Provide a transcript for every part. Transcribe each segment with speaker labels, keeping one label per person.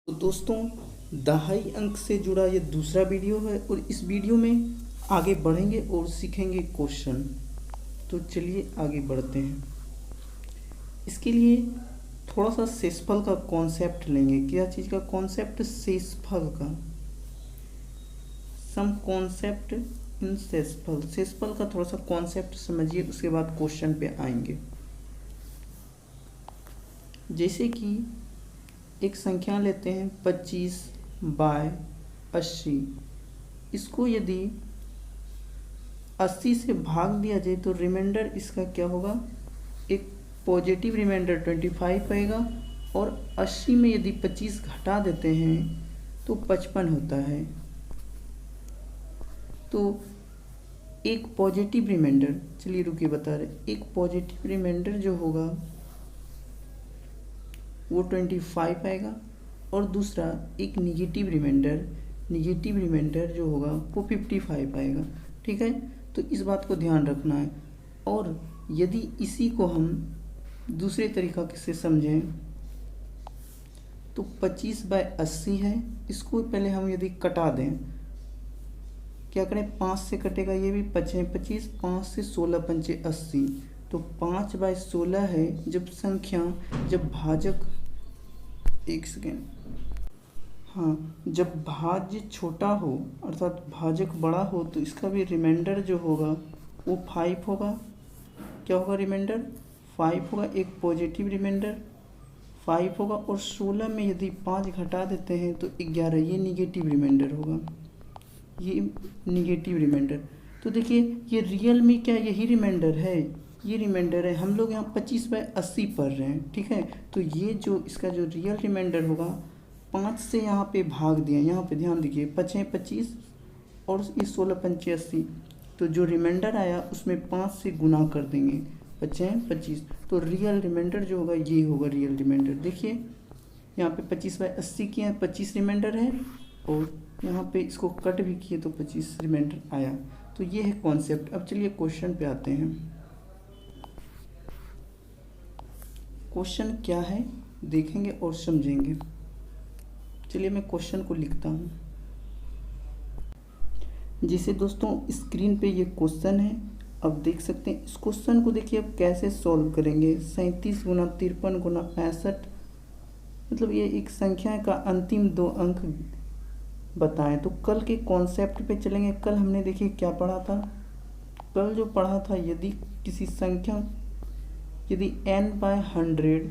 Speaker 1: तो दोस्तों, दहाई अंक से जुड़ा ये दूसरा वीडियो है और इस वीडियो में आगे बढ़ेंगे और सीखेंगे क्वेश्चन। तो चलिए आगे बढ़ते हैं। इसके लिए थोड़ा सा शेषफल का कॉन्सेप्ट लेंगे। क्या चीज़ का कॉन्सेप्ट? शेषफल का। सम कॉन्सेप्ट इन शेषफल। शेषफल का थोड़ा सा कॉन्सेप्ट समझिए, उसके बाद क्वेश्चन पे आएंगे। जैसे कि एक संख्या लेते हैं 25/80। इसको यदि 80 से भाग दिया जाए तो रिमाइंडर इसका क्या होगा? एक पॉजिटिव रिमाइंडर 25 आएगा। और 80 में यदि 25 घटा देते हैं तो 55 होता है। तो एक पॉजिटिव रिमाइंडर, चलिए रुकिए बता रहे, एक पॉजिटिव रिमाइंडर जो होगा वो 25 आएगा। और दूसरा एक निगेटिव रिमाइंडर जो होगा वो 55 आएगा। ठीक है, तो इस बात को ध्यान रखना है। और यदि इसी को हम दूसरे तरीका से समझें तो 25/80 है। इसको पहले हम यदि कटा दें, क्या करें? 5 से कटेगा, ये भी 25, 5 से 16 पंचे 80। तो 5/16 है। जब भाजक, एक सेकेंड, हाँ, जब भाज्य छोटा हो अर्थात भाजक बड़ा हो तो इसका भी रिमाइंडर जो होगा वो 5 होगा। क्या होगा? रिमाइंडर 5 होगा। एक पॉजिटिव रिमाइंडर 5 होगा। और 16 में यदि 5 घटा देते हैं तो 11, ये निगेटिव रिमाइंडर होगा। ये निगेटिव रिमाइंडर। तो देखिए, ये रियल में क्या यही रिमाइंडर है? ये रिमाइंडर है। हम लोग यहाँ 25/80 पढ़ रहे हैं। ठीक है, तो ये जो इसका जो रियल रिमाइंडर होगा, 5 से यहाँ पे भाग दिया, यहाँ पे ध्यान दीजिए, 5 25 और ये 16 पंचे 80। तो जो रिमाइंडर आया उसमें 5 से गुना कर देंगे, 5 25। तो रियल रिमाइंडर जो होगा ये होगा रियल रिमाइंडर। देखिए यहाँ पे 25/80 किया है, 25 रिमाइंडर है। और यहाँ पे इसको कट भी किए तो 25 रिमाइंडर आया। तो ये है कॉन्सेप्ट। अब चलिए क्वेश्चन पे आते हैं। क्वेश्चन क्या है देखेंगे और समझेंगे। चलिए मैं क्वेश्चन को लिखता हूँ। जैसे दोस्तों स्क्रीन पे ये क्वेश्चन है, अब देख सकते हैं। इस क्वेश्चन को देखिए अब कैसे सॉल्व करेंगे। 37 गुना 53 गुना 65, मतलब ये एक संख्या का अंतिम 2 अंक बताएं। तो कल के कॉन्सेप्ट पे चलेंगे। कल हमने देखिए क्या पढ़ा था। कल जो पढ़ा था, यदि किसी संख्या, यदि n/100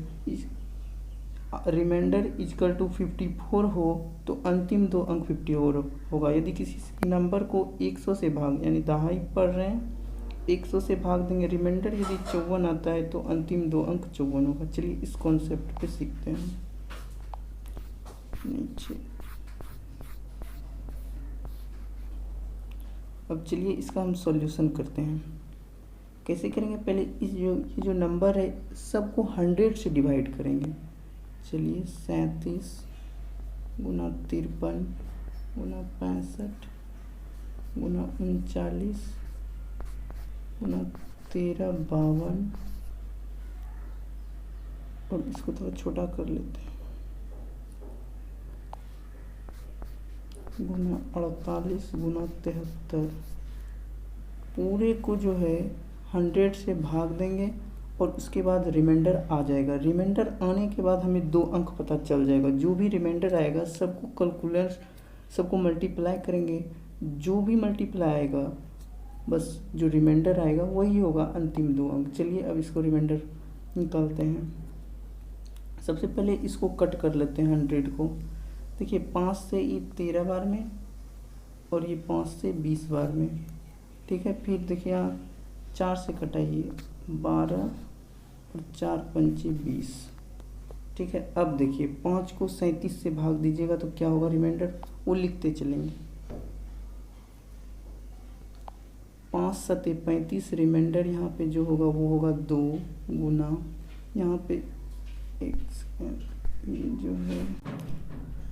Speaker 1: रिमाइंडर इक्वल टू 54 हो तो अंतिम 2 अंक 54 होगा। यदि किसी नंबर को 100 से भाग, यानी दहाई पढ़ रहे हैं, 100 से भाग देंगे, रिमाइंडर यदि 54 आता है तो अंतिम 2 अंक 54 होगा। चलिए इस कॉन्सेप्ट पे सीखते हैं। नीचे अब चलिए इसका हम सॉल्यूशन करते हैं। कैसे करेंगे? पहले ये जो नंबर है सबको 100 से डिवाइड करेंगे। चलिए 37 गुना 53 गुना 65 गुना 39 गुना 13 52, और इसको थोड़ा छोटा कर लेते हैं, गुना 48 गुना 73। पूरे को जो है 100 से भाग देंगे और उसके बाद रिमाइंडर आ जाएगा। रिमाइंडर आने के बाद हमें 2 अंक पता चल जाएगा। जो भी रिमाइंडर आएगा सबको मल्टीप्लाई करेंगे। जो भी मल्टीप्लाई आएगा, बस जो रिमाइंडर आएगा वही होगा अंतिम 2 अंक। चलिए अब इसको रिमाइंडर निकालते हैं। सबसे पहले इसको कट कर लेते हैं 100 को। देखिए 5 से ये 13 बार में और ये 5 से 20 बार में। ठीक है, फिर देखिए यहाँ 4 से कटाइए, 12 और 4 पंचे 20। ठीक है, अब देखिए 5 को 37 से भाग दीजिएगा तो क्या होगा रिमाइंडर, वो लिखते चलेंगे। 5 सते 35, रिमाइंडर यहाँ पे जो होगा वो होगा 2 गुना, यहाँ पे एक ये जो है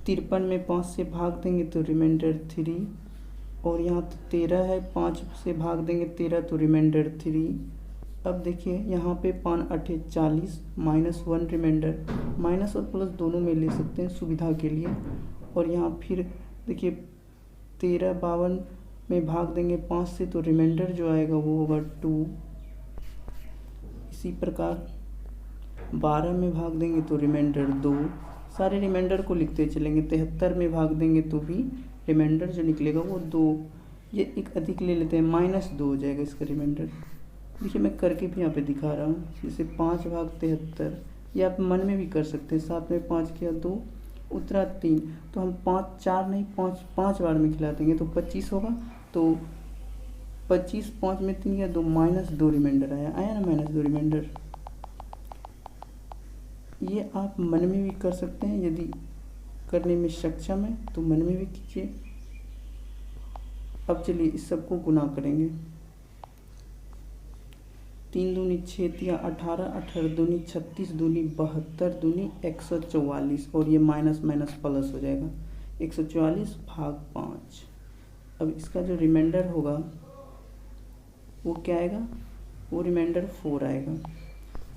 Speaker 1: 53 में 5 से भाग देंगे तो रिमाइंडर 3, और यहाँ तो 13 है, 5 से भाग देंगे 13 तो रिमाइंडर 3, अब देखिए यहाँ पे 5 8 40 -1 रिमाइंडर, माइनस और प्लस दोनों में ले सकते हैं सुविधा के लिए। और यहाँ फिर देखिए 13 52 में भाग देंगे 5 से तो रिमाइंडर जो आएगा वो होगा 2। इसी प्रकार 12 में भाग देंगे तो रिमाइंडर 2। सारे रिमाइंडर को लिखते चलेंगे। 73 में भाग देंगे तो भी रिमाइंडर जो निकलेगा वो 2। ये एक अधिक ले लेते हैं, -2 हो जाएगा इसका रिमाइंडर। देखिए मैं करके भी यहाँ पे दिखा रहा हूँ। जैसे 5 भाग 73, ये आप मन में भी कर सकते हैं। 7 में 5 किया 2, उतरा 3, तो हम 5 4 नहीं 5 बार में खिला देंगे तो 25 होगा। तो 25 5 में 3 या 2, -2 रिमाइंडर आया ना, -2 रिमाइंडर। ये आप मन में भी कर सकते हैं, यदि करने में सक्षम है तो मन में भी कीजिए। अब चलिए इस सबको गुना करेंगे। 3 दूनी 6 तिया 18, 18 दूनी 36, दूनी 72, दूनी 144, और ये माइनस माइनस प्लस हो जाएगा 144 भाग 5। अब इसका जो रिमाइंडर होगा वो क्या आएगा, वो रिमाइंडर 4 आएगा।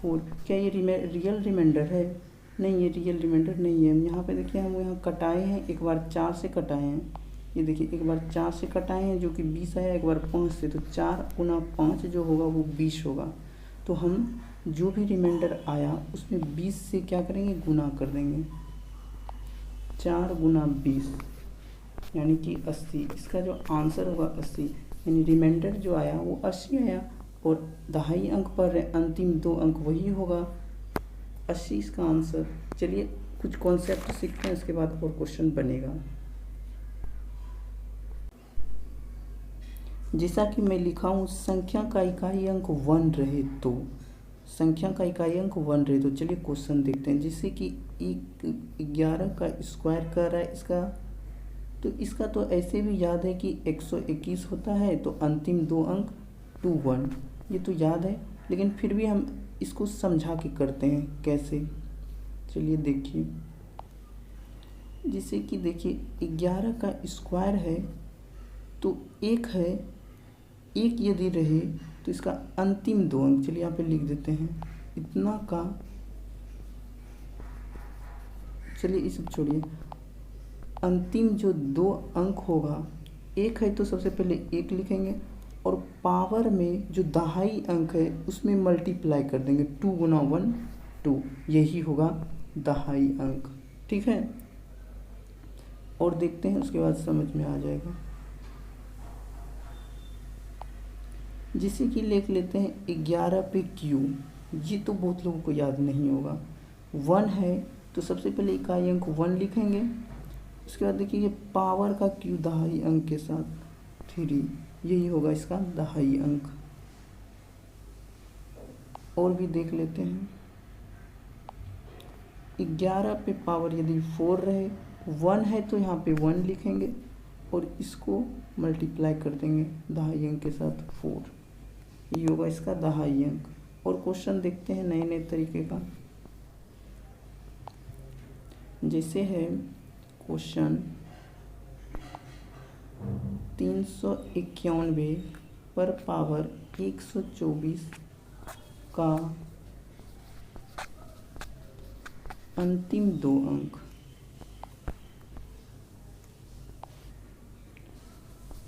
Speaker 1: 4 क्या ये रियल रिमाइंडर है? नहीं, ये रियल रिमाइंडर नहीं है। हम यहाँ पे देखिए, हम यहाँ कटाए हैं, एक बार 4 से कटाए हैं। ये देखिए एक बार 4 से कटाए हैं जो कि 20 आया, एक बार 5 से, तो 4 गुना 5 जो होगा वो 20 होगा। तो हम जो भी रिमाइंडर आया उसमें 20 से क्या करेंगे, गुना कर देंगे। 4 गुना 20 यानी कि 80। इसका जो आंसर होगा 80, यानी रिमाइंडर जो आया वो 80 आया, और दहाई अंक पर अंतिम 2 अंक वही होगा 80 इसका आंसर। चलिए कुछ कॉन्सेप्ट सीखते हैं, उसके बाद और क्वेश्चन बनेगा। जैसा कि मैं लिखा हूँ, संख्या का इकाई अंक 1 रहे तो, संख्या का इकाई अंक 1 रहे तो चलिए क्वेश्चन देखते हैं। जैसे कि 11 का स्क्वायर कर रहा है इसका, तो इसका तो ऐसे भी याद है कि 121 होता है, तो अंतिम 2 अंक 21, ये तो याद है। लेकिन फिर भी हम इसको समझा के करते हैं कैसे, चलिए देखिए। जैसे कि देखिए 11 का स्क्वायर है तो 1 है, 1 यदि रहे तो इसका अंतिम 2 अंक, चलिए यहाँ पे लिख देते हैं इतना का। चलिए ये सब छोड़िए, अंतिम जो 2 अंक होगा, 1 है तो सबसे पहले 1 लिखेंगे, और पावर में जो दहाई अंक है उसमें मल्टीप्लाई कर देंगे। 2 गुना 1 2, यही होगा दहाई अंक, ठीक है। और देखते हैं, उसके बाद समझ में आ जाएगा। जिसे कि लिख लेते हैं 11 पे क्यू, ये तो बहुत लोगों को याद नहीं होगा। 1 है तो सबसे पहले इकाई अंक 1 लिखेंगे, उसके बाद देखिए ये पावर का क्यू दहाई अंक के साथ 3, यही होगा इसका दहाई अंक। और भी देख लेते हैं, 11 पे पावर यदि 4 रहे, 1 है तो यहाँ पे 1 लिखेंगे और इसको मल्टीप्लाई कर देंगे दहाई अंक के साथ 4, ये होगा इसका दहाई अंक। और क्वेश्चन देखते हैं नए नए तरीके का। जैसे है क्वेश्चन 391 पर पावर 124 का अंतिम 2 अंक,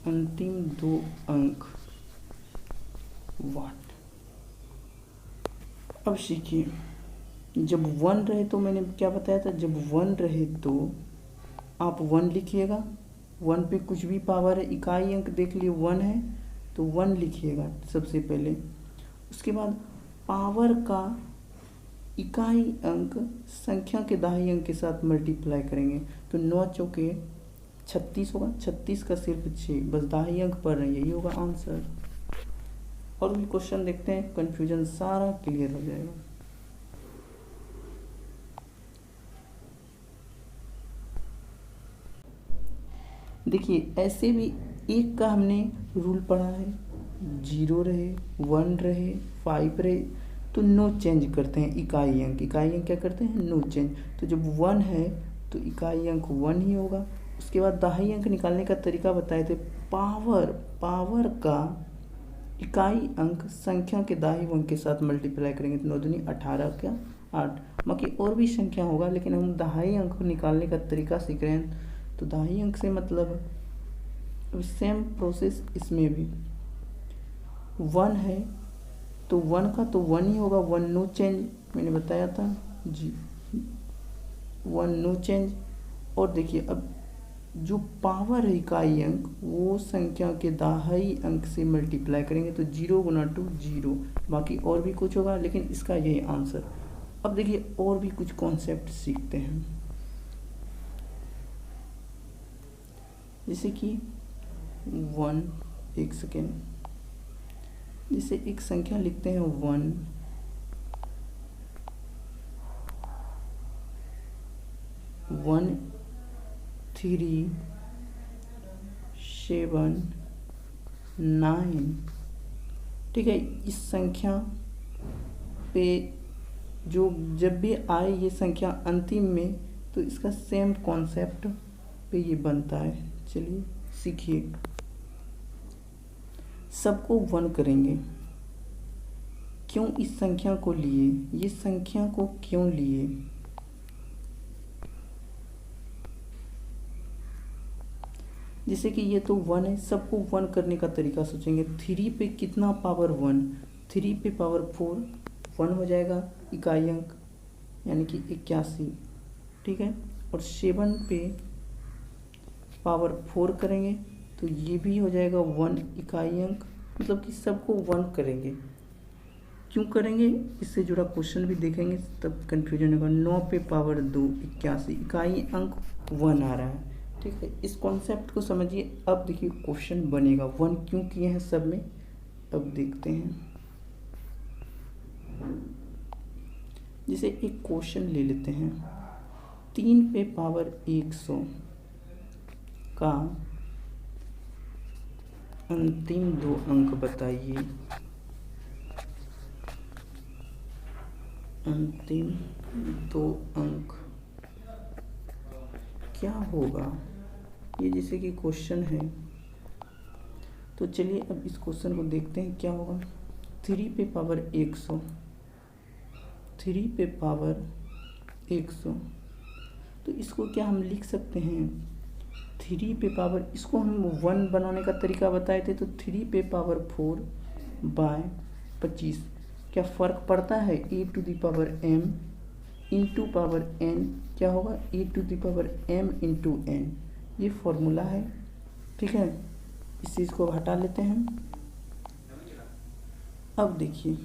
Speaker 1: अंतिम 2 अंक वाट। अब सीखिए, जब 1 रहे तो मैंने क्या बताया था, जब 1 रहे तो आप 1 लिखिएगा। 1 पे कुछ भी पावर है, इकाई अंक देख लिए 1 है तो 1 लिखिएगा सबसे पहले। उसके बाद पावर का इकाई अंक संख्या के दहाई अंक के साथ मल्टीप्लाई करेंगे, तो 9 चौके 36 होगा, 36 का सिर्फ 6, बस दहाई अंक पढ़ रहे हैं, यही होगा आंसर। और भी क्वेश्चन देखते हैं, कंफ्यूजन सारा क्लियर हो जाएगा। देखिए ऐसे भी 1 का हमने रूल पढ़ा है, 0 रहे 1 रहे 5 रहे तो नो चेंज करते हैं इकाई अंक। इकाई अंक क्या करते हैं, नो चेंज। तो जब 1 है तो इकाई अंक 1 ही होगा। उसके बाद दहाई अंक निकालने का तरीका बताए थे, पावर का इकाई अंक संख्या के दाहिने अंक के साथ मल्टीप्लाई करेंगे तो 9 दूनी 18 का 8। बाकी और भी संख्या होगा, लेकिन हम दहाई अंक को निकालने का तरीका सीख रहे हैं, तो दहाई अंक से मतलब सेम प्रोसेस इसमें भी 1 है तो 1 का तो 1 ही होगा, 1 नो चेंज, मैंने बताया था जी, 1 नो चेंज। और देखिए अब जो पावर है इकाई अंक वो संख्या के दहाई अंक से मल्टीप्लाई करेंगे तो 0 गुना 2 0। बाकी और भी कुछ होगा, लेकिन इसका यही आंसर। अब देखिए और भी कुछ कॉन्सेप्ट सीखते हैं, जैसे कि 1, एक सेकेंड, जैसे एक संख्या लिखते हैं 1 1 3 7 9, ठीक है। इस संख्या पे जो जब भी आए ये संख्या अंतिम में, तो इसका सेम कॉन्सेप्ट पे ये बनता है। चलिए सीखिए, सबको 1 करेंगे। क्यों इस संख्या को लिए, ये संख्या को क्यों लिए, जैसे कि ये तो 1 है, सबको 1 करने का तरीका सोचेंगे। 3 पे कितना पावर 1, 3 पे पावर 4, 1 हो जाएगा इकाई अंक, यानी कि 81, ठीक है। और 7 पे पावर 4 करेंगे तो ये भी हो जाएगा 1 इकाई अंक, मतलब कि सबको 1 करेंगे। क्यों करेंगे, इससे जुड़ा क्वेश्चन भी देखेंगे तब कंफ्यूजन होगा। 9 पे पावर 2 81, इकाई अंक 1 आ रहा है, ठीक है। इस कॉन्सेप्ट को समझिए। अब देखिए क्वेश्चन बनेगा 1 क्यों किए हैं सब में, अब देखते हैं। जैसे एक क्वेश्चन ले लेते हैं, 3 पे पावर 100 का अंतिम 2 अंक बताइए। अंतिम 2 अंक क्या होगा, ये जैसे कि क्वेश्चन है, तो चलिए अब इस क्वेश्चन को देखते हैं क्या होगा। 3 पे पावर 100, 3 पे पावर 100, तो इसको क्या हम लिख सकते हैं 3 पे पावर, इसको हम 1 बनाने का तरीका बताए थे, तो 3 पे पावर 4 बाय 25। क्या फ़र्क पड़ता है, e to the power m into power n क्या होगा, e to the power m into n, ये फॉर्मूला है, ठीक है। इस चीज़ को हटा लेते हैं। अब देखिए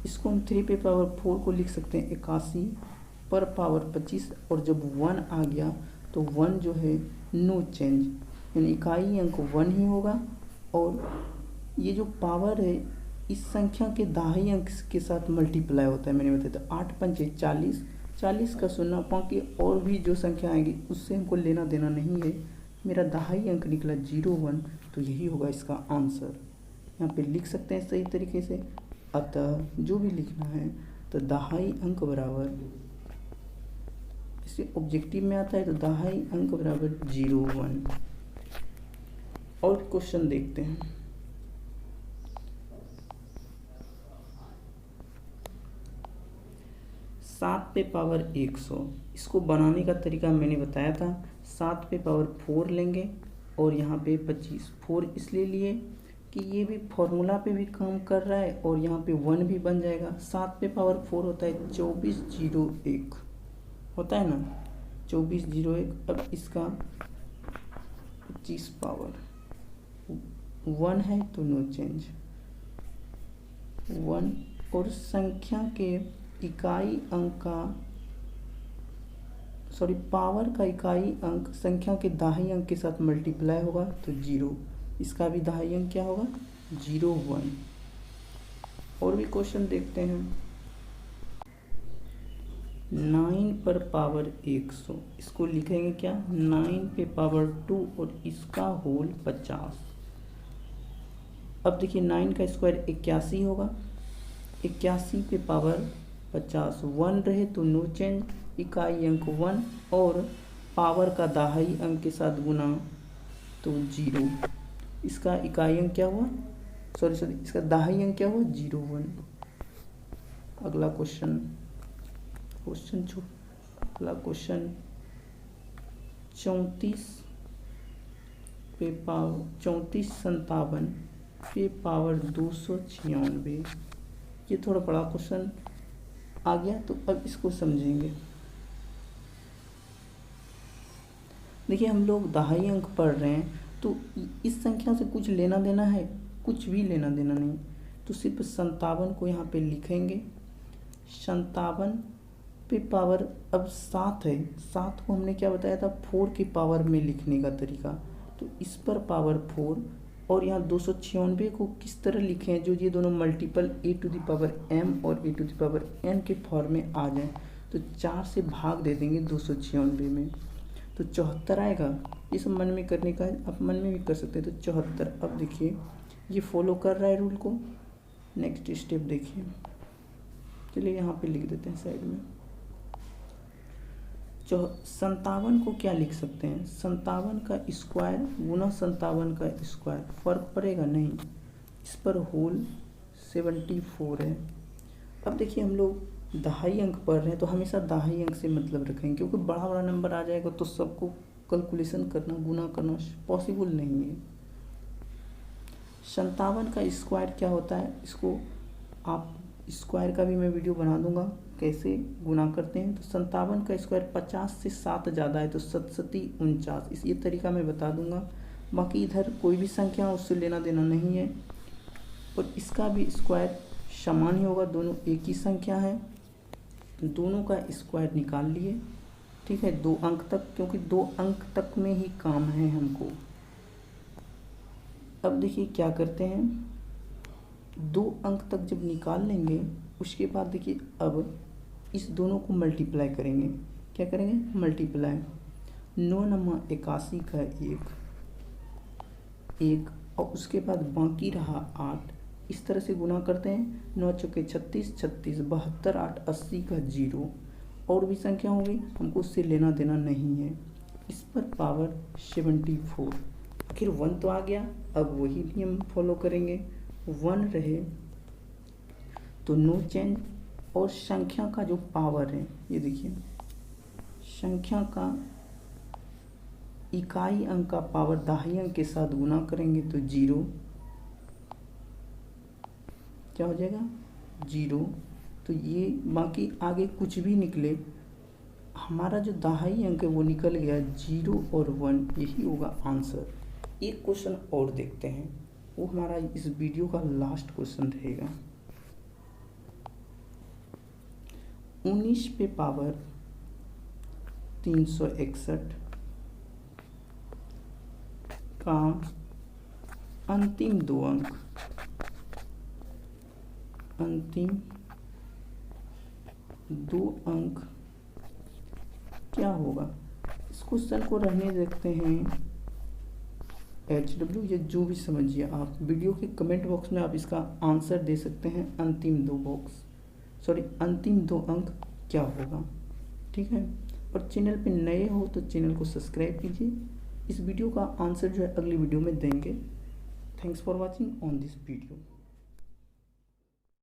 Speaker 1: इसको हम 3 पे पावर 4 को लिख सकते हैं 81 पर पावर 25, और जब 1 आ गया तो 1 जो है नो चेंज, यानी इकाई अंक 1 ही होगा। और ये जो पावर है इस संख्या के दाहिने अंक के साथ मल्टीप्लाई होता है, मैंने बताया था 8 पंचे 40, 40 का 0, बाकी और भी जो संख्या आएगी उससे हमको लेना देना नहीं है। मेरा दाहिने अंक निकला 01, तो यही होगा इसका आंसर। यहाँ पे लिख सकते हैं सही तरीके से। अतः जो भी लिखना है तो दहाई अंक बराबर, इसे ऑब्जेक्टिव में आता है तो दहाई अंक बराबर 01। और क्वेश्चन देखते हैं। 7 पे पावर 100, इसको बनाने का तरीका मैंने बताया था। 7 पे पावर 4 लेंगे और यहाँ पे 25, 4 इसलिए लिए कि ये भी फॉर्मूला पे भी काम कर रहा है और यहाँ पे 1 भी बन जाएगा। 7 पे पावर 4 होता है 2401, होता है ना 2401। अब इसका 25 पावर 1 है तो नो चेंज 1, और संख्या के इकाई अंक का पावर का इकाई अंक संख्या के दाहिने अंक के साथ मल्टीप्लाई होगा तो 0, इसका भी दाहिने अंक क्या होगा 01। और भी क्वेश्चन देखते हैं। 9 पर पावर 100, इसको लिखेंगे क्या 9 पे पावर 2 और इसका होल 50। अब देखिए 9 का स्क्वायर 81 होगा, 81 पे पावर 50, 1 रहे तो नो चेंज, इकाई अंक 1 और पावर का दाहिने अंक के साथ गुना तो 0। इसका इकाई अंक क्या हुआ, सॉरी इसका दहाई अंक क्या हुआ 01। अगला क्वेश्चन अगला क्वेश्चन 3457 पे पावर 296। ये थोड़ा बड़ा क्वेश्चन आ गया, तो अब इसको समझेंगे। देखिए हम लोग दहाई अंक पढ़ रहे हैं, तो इस संख्या से कुछ लेना देना है, कुछ भी लेना देना नहीं, तो सिर्फ 57 को यहाँ पे लिखेंगे। 57 पे पावर अब 7 है, 7 को हमने क्या बताया था 4 की पावर में लिखने का तरीका, तो इस पर पावर 4, और यहाँ 296 को किस तरह लिखें जो ये दोनों multiple a to the power m और a to the power n के फॉर्म में आ जाए, तो 4 से भाग दे देंगे 296 में, तो 74 आएगा। ये सब मन में करने का है, आप मन में भी कर सकते हैं। तो 74, अब देखिए ये फॉलो कर रहा है रूल को। नेक्स्ट स्टेप देखिए, चलिए यहाँ पे लिख देते हैं साइड में। 57 को क्या लिख सकते हैं, 57 का स्क्वायर गुना 57 का स्क्वायर, फर्क पड़ेगा नहीं, इस पर होल 74 है। अब देखिए हम लोग दहाई अंक पढ़ रहे हैं, तो हमेशा दहाई अंक से मतलब रखेंगे, क्योंकि बड़ा बड़ा नंबर आ जाएगा तो सबको कैलकुलेशन करना, गुना करना पॉसिबल नहीं है। 57 का स्क्वायर क्या होता है, इसको आप स्क्वायर का भी मैं वीडियो बना दूंगा कैसे गुना करते हैं। तो 57 का स्क्वायर 50 से 7 ज़्यादा है तो 7 49, इस ये तरीका मैं बता दूंगा। बाकी इधर कोई भी संख्या उससे लेना देना नहीं है, और इसका भी स्क्वायर समान ही होगा, दोनों एक ही संख्या है। दोनों का स्क्वायर निकाल लिए, ठीक है, 2 अंक तक, क्योंकि 2 अंक तक में ही काम है हमको। अब देखिए क्या करते हैं, 2 अंक तक जब निकाल लेंगे उसके बाद देखिए अब इस दोनों को मल्टीप्लाई करेंगे। क्या करेंगे, मल्टीप्लाई। 9 नमा 81 का 1 और उसके बाद बाकी रहा 8, इस तरह से गुना करते हैं। 9 चौके 36, 36 72, 8 80 का 0, और भी संख्या होगी हमको उससे लेना देना नहीं है। इस पर पावर 74, आखिर 1 तो आ गया, अब वही नियम फॉलो करेंगे। 1 रहे तो नो चेंज, और संख्या का जो पावर है ये देखिए, संख्या का इकाई अंक का पावर दहाई अंक के साथ गुना करेंगे तो 0, क्या हो जाएगा 0। तो ये बाकी आगे कुछ भी निकले, हमारा जो दहाई अंक है वो निकल गया 0 और 1, यही होगा आंसर। एक क्वेश्चन और देखते हैं, वो हमारा इस वीडियो का लास्ट क्वेश्चन रहेगा। 19 पे पावर 361 का अंतिम 2 अंक, अंतिम 2 अंक क्या होगा। इस क्वेश्चन को रहने देते हैं HW, ये जो भी समझिए आप। वीडियो के कमेंट बॉक्स में आप इसका आंसर दे सकते हैं, अंतिम 2 अंक क्या होगा, ठीक है। और चैनल पे नए हो तो चैनल को सब्सक्राइब कीजिए। इस वीडियो का आंसर जो है अगली वीडियो में देंगे। Thanks for watching on this video.